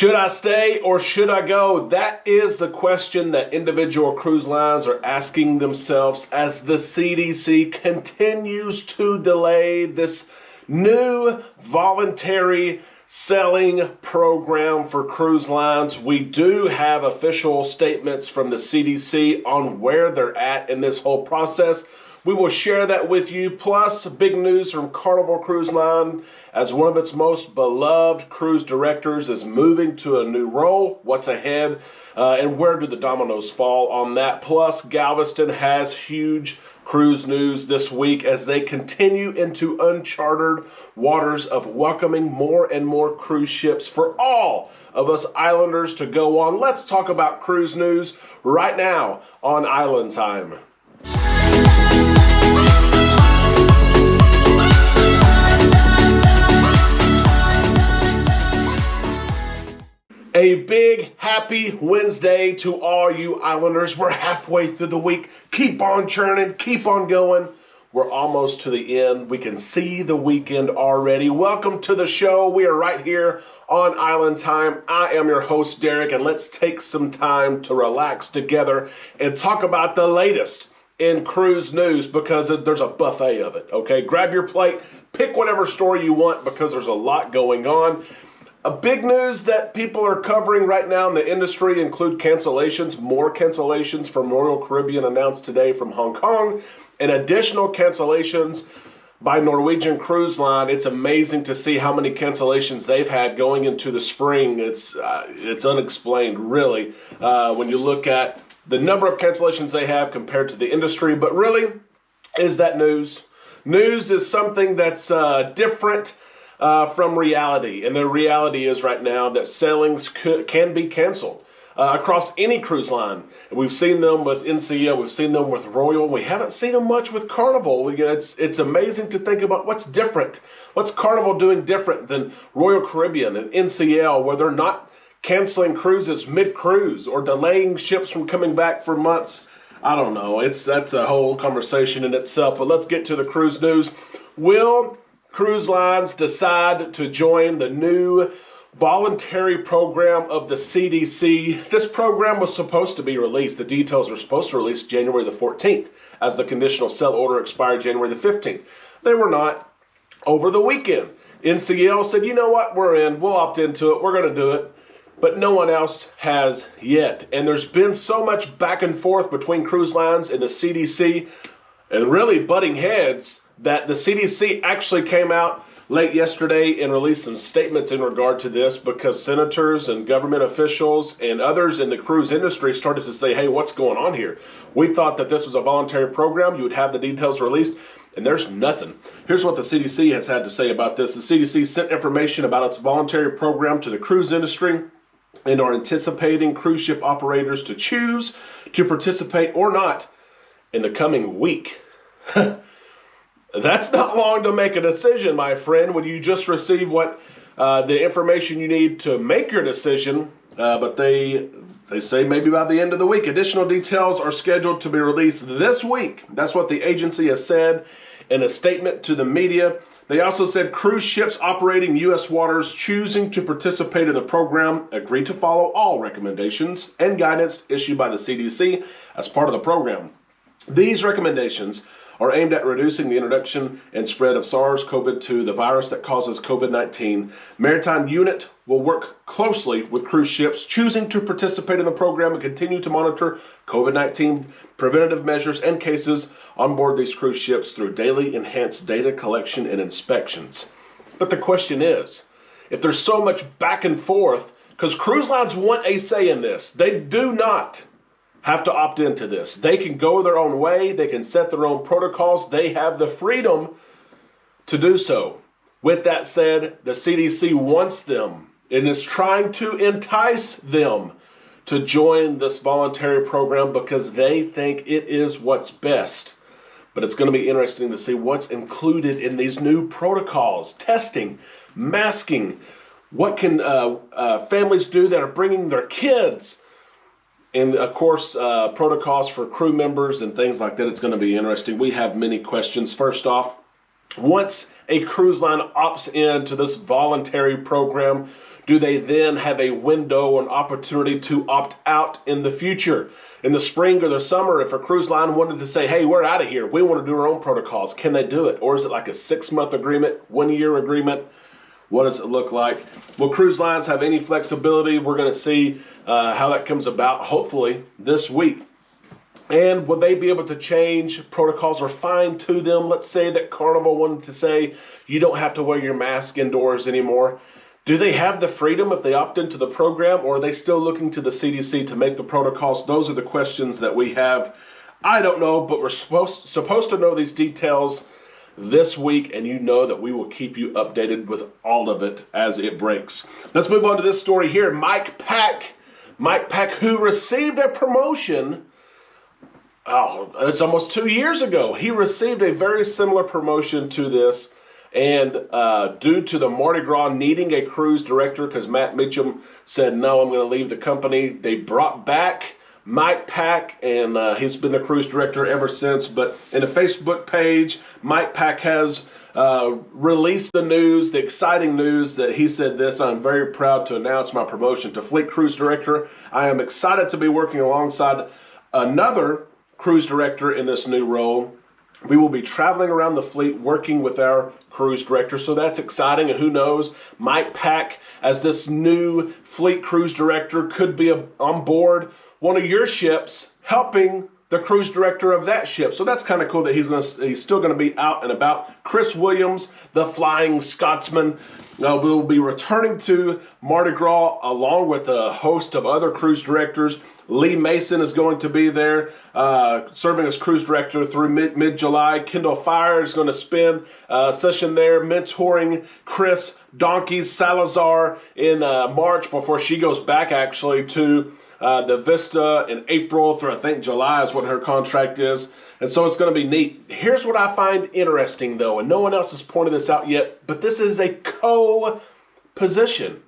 Should I stay or should I go? That is the question that individual cruise lines are asking themselves as the CDC continues to delay this new voluntary selling program for cruise lines. We do have official statements from the CDC on where they're at in this whole process. We will share that with you, plus big news from Carnival Cruise Line as one of its most beloved cruise directors is moving to a new role. What's ahead and where do the dominoes fall on that? Plus, Galveston has huge cruise news this week as they continue into uncharted waters of welcoming more and more cruise ships for all of us islanders to go on. Let's talk about cruise news right now on Island Time. A big happy Wednesday to all you islanders. We're halfway through the week. Keep on churning, keep on going. We're almost to the end. We can see the weekend already. Welcome to the show. We are right here on Island Time. I am your host, Derek, and let's take some time to relax together and talk about the latest in cruise news because there's a buffet of it, okay? Grab your plate, pick whatever story you want because there's a lot going on. A big news that people are covering right now in the industry include cancellations. More cancellations from Royal Caribbean announced today from Hong Kong and additional cancellations by Norwegian Cruise Line. It's amazing to see how many cancellations they've had going into the spring. It's unexplained, really, when you look at the number of cancellations they have compared to the industry. But really, is that news? News is something that's different from reality. And the reality is right now that sailings can be canceled across any cruise line. We've seen them with NCL, we've seen them with Royal, we haven't seen them much with Carnival. It's amazing to think about what's different. What's Carnival doing different than Royal Caribbean and NCL, where they're not canceling cruises mid-cruise or delaying ships from coming back for months? I don't know. That's a whole conversation in itself. But let's get to the cruise news. Will cruise lines decide to join the new voluntary program of the CDC? This program was supposed to be released. The details were supposed to release January the 14th as the conditional sell order expired January the 15th. They were not. Over the weekend, NCL said, you know what, we're in. We'll opt into it. We're going to do it. But no one else has yet. And there's been so much back and forth between cruise lines and the CDC and really butting heads that the CDC actually came out late yesterday and released some statements in regard to this because senators and government officials and others in the cruise industry started to say, hey, what's going on here? We thought that this was a voluntary program. You would have the details released, and there's nothing. Here's what the CDC has had to say about this. The CDC sent information about its voluntary program to the cruise industry and are anticipating cruise ship operators to choose to participate or not in the coming week. That's not long to make a decision, my friend, when you just receive the information you need to make your decision. But they say maybe by the end of the week. Additional details are scheduled to be released this week. That's what the agency has said in a statement to the media. They also said cruise ships operating U.S. waters choosing to participate in the program agree to follow all recommendations and guidance issued by the CDC as part of the program. These recommendations are aimed at reducing the introduction and spread of SARS-CoV-2, the virus that causes COVID-19. Maritime Unit will work closely with cruise ships choosing to participate in the program and continue to monitor COVID-19 preventative measures and cases on board these cruise ships through daily enhanced data collection and inspections. But the question is, if there's so much back and forth, because cruise lines want a say in this, they do not have to opt into this. They can go their own way. They can set their own protocols. They have the freedom to do so. With that said, the CDC wants them and is trying to entice them to join this voluntary program because they think it is what's best. But it's going to be interesting to see what's included in these new protocols. Testing, masking. What can families do that are bringing their kids? And, of course, protocols for crew members and things like that. It's going to be interesting. We have many questions. First off, once a cruise line opts into this voluntary program, do they then have a window or an opportunity to opt out in the future? In the spring or the summer, if a cruise line wanted to say, hey, we're out of here, we want to do our own protocols, can they do it? Or is it like a 6-month agreement, 1-year agreement? What does it look like? Will cruise lines have any flexibility? We're going to see how that comes about, hopefully, this week. And will they be able to change protocols or fine-tune them? Let's say that Carnival wanted to say you don't have to wear your mask indoors anymore. Do they have the freedom if they opt into the program, or are they still looking to the CDC to make the protocols? Those are the questions that we have. I don't know, but we're supposed to know these details this week, and you know that we will keep you updated with all of it as it breaks. Let's move on to this story here. Mike Pack, who received a promotion, it's almost 2 years ago. He received a very similar promotion to this, and due to the Mardi Gras needing a cruise director, because Matt Mitchum said, no, I'm going to leave the company, they brought back Mike Pack, and he's been the cruise director ever since. But in a Facebook page, Mike Pack has released the news, the exciting news that he said this: I'm very proud to announce my promotion to Fleet Cruise Director. I am excited to be working alongside another cruise director in this new role. We will be traveling around the fleet working with our cruise director, so that's exciting. And who knows, Mike Pack, as this new fleet cruise director, could be on board one of your ships, helping the cruise director of that ship. So that's kind of cool that he's still going to be out and about. Chris Williams, the Flying Scotsman, will be returning to Mardi Gras along with a host of other cruise directors. Lee Mason is going to be there, serving as cruise director through mid-July. Kendall Fire is going to spend a session there mentoring Chris Donkeys Salazar in March, before she goes back actually to the Vista in April through, I think, July is what her contract is. And so it's going to be neat. Here's what I find interesting, though, and no one else has pointed this out yet, but this is a co-position.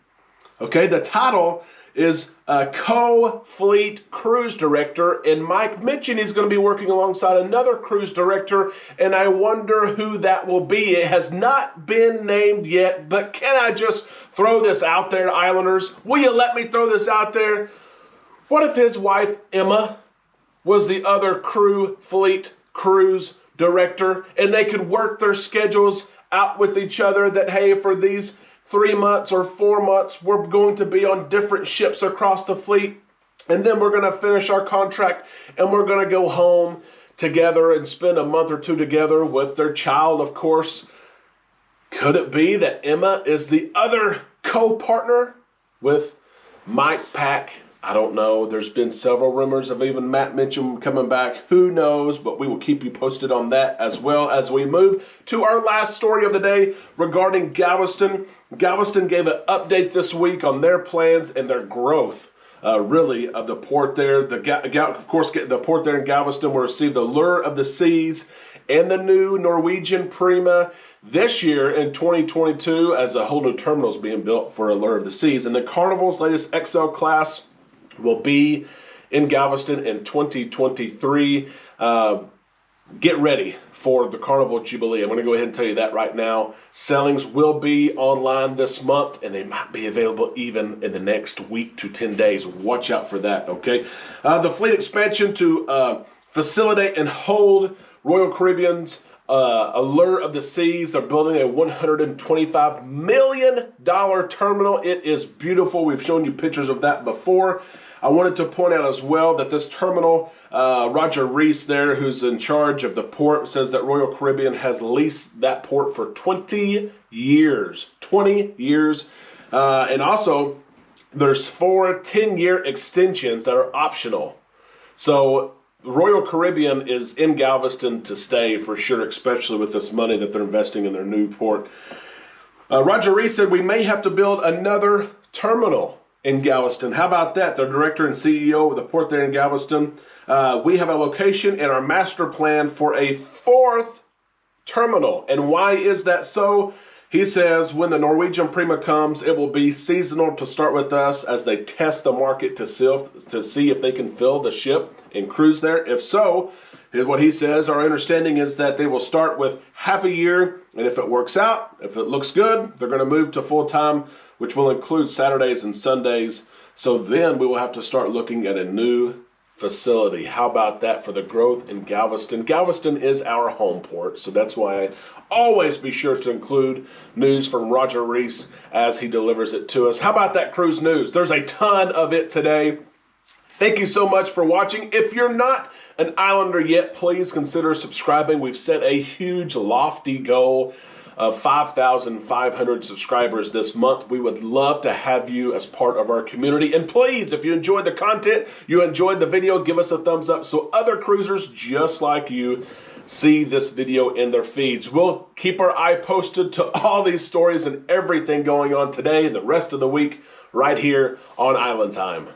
Okay, the title is co-fleet cruise director, and Mike mentioned he's going to be working alongside another cruise director, and I wonder who that will be. It has not been named yet, but can I just throw this out there, Islanders? Will you let me throw this out there? What if his wife, Emma, was the other fleet cruise director, and they could work their schedules out with each other that, hey, for these 3 months or 4 months, we're going to be on different ships across the fleet, and then we're going to finish our contract, and we're going to go home together and spend a month or two together with their child, of course. Could it be that Emma is the other co-partner with Mike Pack? I don't know. There's been several rumors of even Matt Mitchum coming back. Who knows? But we will keep you posted on that, as well as we move to our last story of the day regarding Galveston. Galveston gave an update this week on their plans and their growth, really, of the port there. Of course, the port there in Galveston will receive the Lure of the Seas and the new Norwegian Prima this year in 2022, as a whole new terminal is being built for Allure of the Seas. And the Carnival's latest XL class will be in Galveston in 2023. Get ready for the Carnival Jubilee. I'm going to go ahead and tell you that right now. Sailings will be online this month, and they might be available even in the next week to 10 days. Watch out for that, okay? The fleet expansion to facilitate and hold Royal Caribbean's Allure of the Seas. They're building a $125 million terminal. It is beautiful. We've shown you pictures of that before. I wanted to point out as well that this terminal, Roger Reese there, who's in charge of the port, says that Royal Caribbean has leased that port for 20 years. 20 years. And also, there's 4 10-year extensions that are optional. So Royal Caribbean is in Galveston to stay for sure, especially with this money that they're investing in their new port. Roger Reese said we may have to build another terminal in Galveston. How about that? The director and CEO of the port there in Galveston. We have a location in our master plan for a 4th terminal. And why is that so? He says when the Norwegian Prima comes, it will be seasonal to start with us as they test the market to see if they can fill the ship and cruise there. If so, what he says, our understanding is that they will start with half a year, and if it works out, if it looks good, they're going to move to full-time which will include Saturdays and Sundays. So then we will have to start looking at a new facility. How about that for the growth in Galveston? Galveston is our home port, so that's why I always be sure to include news from Roger Reese as he delivers it to us. How about that cruise news? There's a ton of it today. Thank you so much for watching. If you're not an Islander yet, please consider subscribing. We've set a huge, lofty goal of 5,500 subscribers this month. We would love to have you as part of our community. And please, if you enjoyed the content, you enjoyed the video, give us a thumbs up so other cruisers just like you see this video in their feeds. We'll keep our eye posted to all these stories and everything going on today and the rest of the week right here on Island Time.